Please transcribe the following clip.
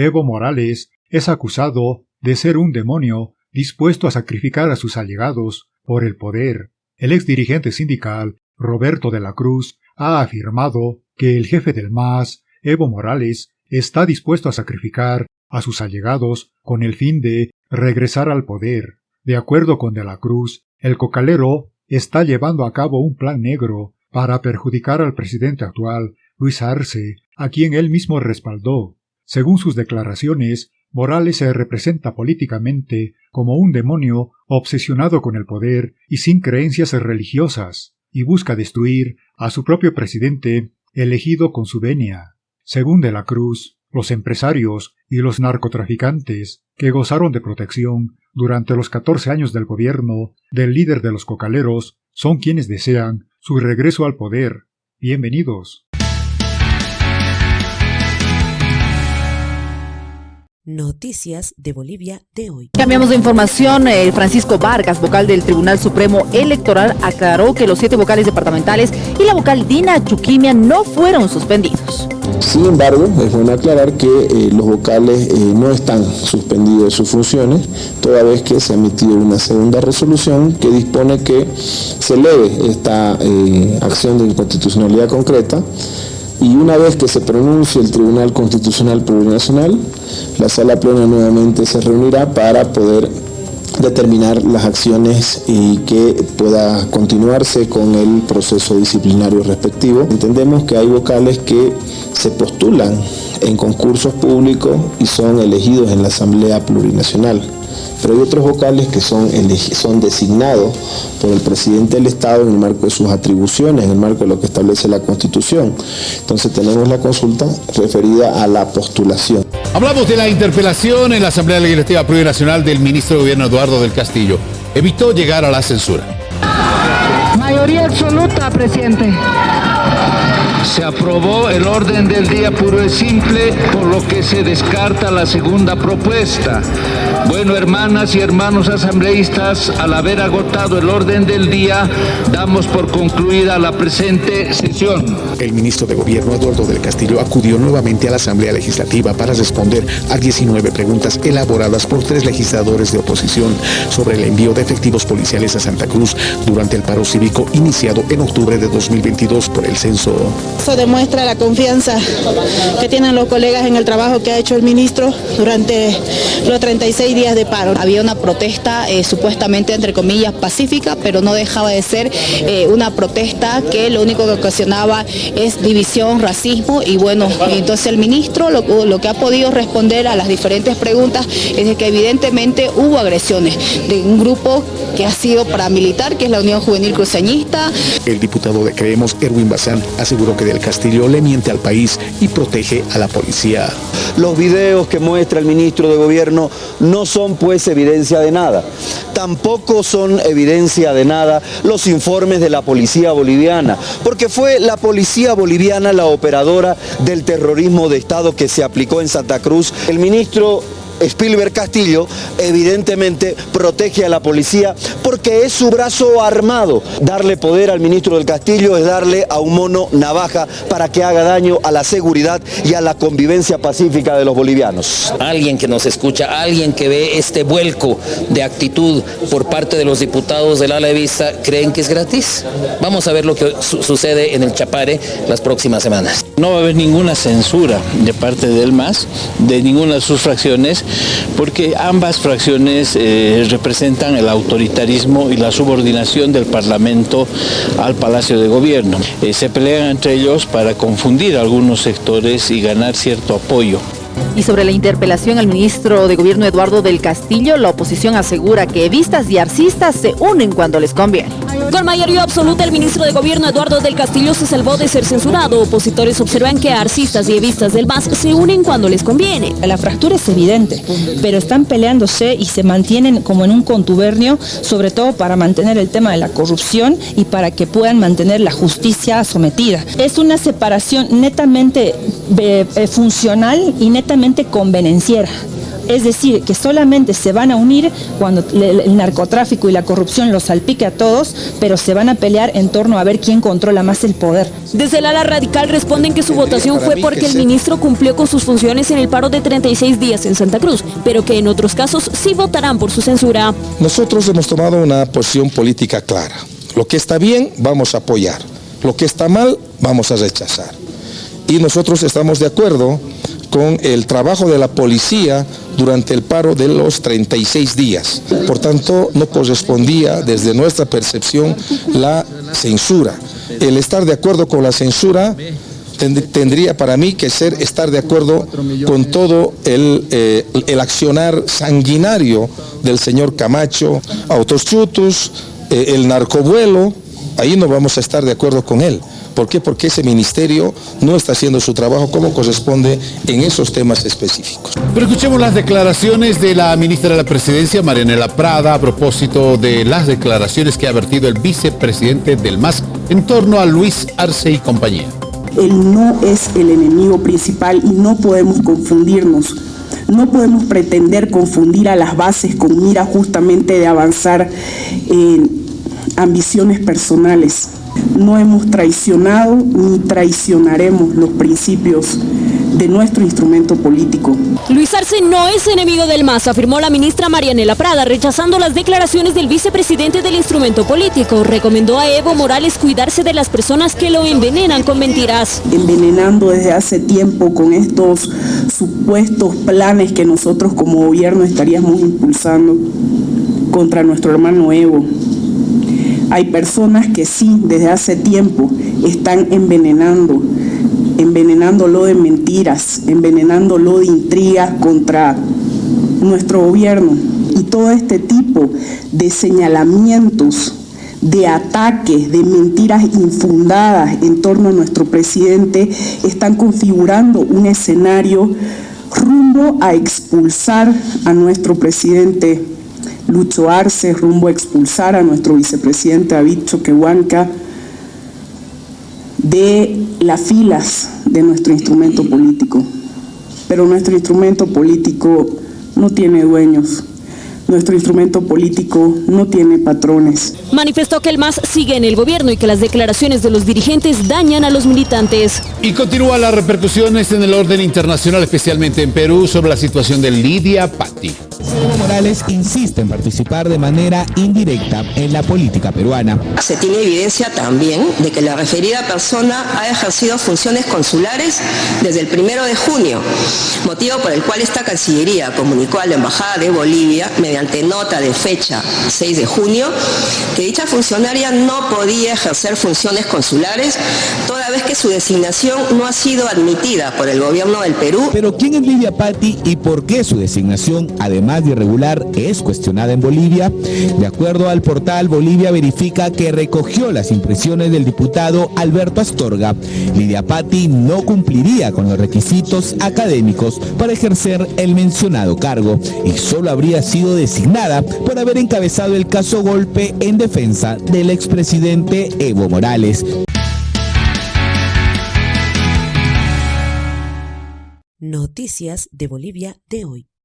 Evo Morales es acusado de ser un demonio dispuesto a sacrificar a sus allegados por el poder. El exdirigente sindical, Roberto de la Cruz, ha afirmado que el jefe del MAS, Evo Morales, está dispuesto a sacrificar a sus allegados con el fin de regresar al poder. De acuerdo con de la Cruz, el cocalero está llevando a cabo un plan negro para perjudicar al presidente actual, Luis Arce, a quien él mismo respaldó. Según sus declaraciones, Morales se representa políticamente como un demonio obsesionado con el poder y sin creencias religiosas, y busca destruir a su propio presidente elegido con su venia. Según de la Cruz, los empresarios y los narcotraficantes que gozaron de protección durante los 14 años del gobierno del líder de los cocaleros son quienes desean su regreso al poder. Bienvenidos. Noticias de Bolivia de hoy. Cambiamos de información. Francisco Vargas, vocal del Tribunal Supremo Electoral, aclaró que los 7 vocales departamentales y la vocal Dina Chuquimia no fueron suspendidos. Sin embargo, es bueno aclarar que los vocales no están suspendidos de sus funciones, toda vez que se ha emitido una segunda resolución que dispone que se eleve esta acción de inconstitucionalidad concreta. Y una vez que se pronuncie el Tribunal Constitucional Plurinacional, la Sala Plena nuevamente se reunirá para poder determinar las acciones y que pueda continuarse con el proceso disciplinario respectivo. Entendemos que hay vocales que se postulan en concursos públicos y son elegidos en la Asamblea Plurinacional. Pero hay otros vocales que son designados por el presidente del Estado en el marco de sus atribuciones, en el marco de lo que establece la Constitución. Entonces tenemos la consulta referida a la postulación. Hablamos de la interpelación en la Asamblea Legislativa Plurinacional del ministro de Gobierno Eduardo del Castillo. Evitó llegar a la censura. Mayoría absoluta, presidente. Se aprobó el orden del día puro y simple, por lo que se descarta la segunda propuesta. Bueno, hermanas y hermanos asambleístas, al haber agotado el orden del día, damos por concluida la presente sesión. El ministro de Gobierno Eduardo del Castillo acudió nuevamente a la Asamblea Legislativa para responder a 19 preguntas elaboradas por 3 legisladores de oposición sobre el envío de efectivos policiales a Santa Cruz durante el paro cívico iniciado en octubre de 2022 por el censo. Eso demuestra la confianza que tienen los colegas en el trabajo que ha hecho el ministro durante los 36 días de paro. Había una protesta supuestamente, entre comillas, pacífica, pero no dejaba de ser una protesta que lo único que ocasionaba es división, racismo, y bueno, entonces el ministro lo que ha podido responder a las diferentes preguntas es de que evidentemente hubo agresiones de un grupo que ha sido paramilitar, que es la Unión Juvenil Cruceñista. El diputado de Creemos, Erwin Bazán, aseguró que del Castillo le miente al país y protege a la policía. Los videos que muestra el ministro de Gobierno no son pues evidencia de nada. Tampoco son evidencia de nada los informes de la policía boliviana, porque fue la policía boliviana la operadora del terrorismo de Estado que se aplicó en Santa Cruz. El ministro Spilberg Castillo evidentemente protege a la policía porque es su brazo armado. Darle poder al ministro del Castillo es darle a un mono navaja para que haga daño a la seguridad y a la convivencia pacífica de los bolivianos. Alguien que nos escucha, alguien que ve este vuelco de actitud por parte de los diputados del ala de vista, ¿creen que es gratis? Vamos a ver lo que sucede en el Chapare las próximas semanas. No va a haber ninguna censura de parte del MAS, de ninguna de sus fracciones, porque ambas fracciones representan el autoritarismo y la subordinación del Parlamento al Palacio de Gobierno. Se pelean entre ellos para confundir a algunos sectores y ganar cierto apoyo. Y sobre la interpelación al ministro de Gobierno Eduardo del Castillo, la oposición asegura que evistas y arcistas se unen cuando les conviene. Con mayoría absoluta, el ministro de Gobierno Eduardo del Castillo se salvó de ser censurado. Opositores observan que arcistas y evistas del MAS se unen cuando les conviene. La fractura es evidente, pero están peleándose y se mantienen como en un contubernio, sobre todo para mantener el tema de la corrupción y para que puedan mantener la justicia sometida. Es una separación netamente funcional y netamente convenenciera. Es decir, que solamente se van a unir cuando el narcotráfico y la corrupción los salpique a todos, pero se van a pelear en torno a ver quién controla más el poder. Desde el ala radical responden que su votación fue porque el ministro cumplió con sus funciones en el paro de 36 días en Santa Cruz, pero que en otros casos sí votarán por su censura. Nosotros hemos tomado una posición política clara. Lo que está bien, vamos a apoyar. Lo que está mal, vamos a rechazar. Y nosotros estamos de acuerdo con el trabajo de la policía durante el paro de los 36 días. Por tanto, no correspondía desde nuestra percepción la censura. El estar de acuerdo con la censura tendría para mí que ser estar de acuerdo con todo el accionar sanguinario del señor Camacho, Autos Chutos, el narcovuelo. Ahí no vamos a estar de acuerdo con él. ¿Por qué? Porque ese ministerio no está haciendo su trabajo como corresponde en esos temas específicos. Pero escuchemos las declaraciones de la ministra de la Presidencia, Marianela Prada, a propósito de las declaraciones que ha vertido el vicepresidente del MAS en torno a Luis Arce y compañía. Él no es el enemigo principal y no podemos confundirnos. No podemos pretender confundir a las bases con mira justamente de avanzar en ambiciones personales. No hemos traicionado ni traicionaremos los principios de nuestro instrumento político. Luis Arce no es enemigo del MAS, afirmó la ministra Marianela Prada, rechazando las declaraciones del vicepresidente del instrumento político. Recomendó a Evo Morales cuidarse de las personas que lo envenenan con mentiras. Envenenando desde hace tiempo con estos supuestos planes que nosotros como gobierno estaríamos impulsando contra nuestro hermano Evo. Hay personas que sí, desde hace tiempo, están envenenándolo de mentiras, envenenándolo de intrigas contra nuestro gobierno. Y todo este tipo de señalamientos, de ataques, de mentiras infundadas en torno a nuestro presidente, están configurando un escenario rumbo a expulsar a nuestro presidente Lucho Arce, rumbo a expulsar a nuestro vicepresidente David Choquehuanca de las filas de nuestro instrumento político. Pero nuestro instrumento político no tiene dueños. Nuestro instrumento político no tiene patrones. Manifestó que el MAS sigue en el gobierno y que las declaraciones de los dirigentes dañan a los militantes. Y continúan las repercusiones en el orden internacional, especialmente en Perú, sobre la situación de Lidia Patti. Evo Morales insiste en participar de manera indirecta en la política peruana. Se tiene evidencia también de que la referida persona ha ejercido funciones consulares desde el 1 de junio, motivo por el cual esta Cancillería comunicó a la Embajada de Bolivia, mediante nota de fecha 6 de junio, que dicha funcionaria no podía ejercer funciones consulares, toda vez que su designación no ha sido admitida por el gobierno del Perú. Pero ¿quién es Lidia Patti y por qué su designación, además de irregular, es cuestionada en Bolivia? De acuerdo al portal Bolivia Verifica, que recogió las impresiones del diputado Alberto Astorga, Lidia Patti no cumpliría con los requisitos académicos para ejercer el mencionado cargo y solo habría sido designada por haber encabezado el caso Golpe en defensa del expresidente Evo Morales. Noticias de Bolivia de hoy.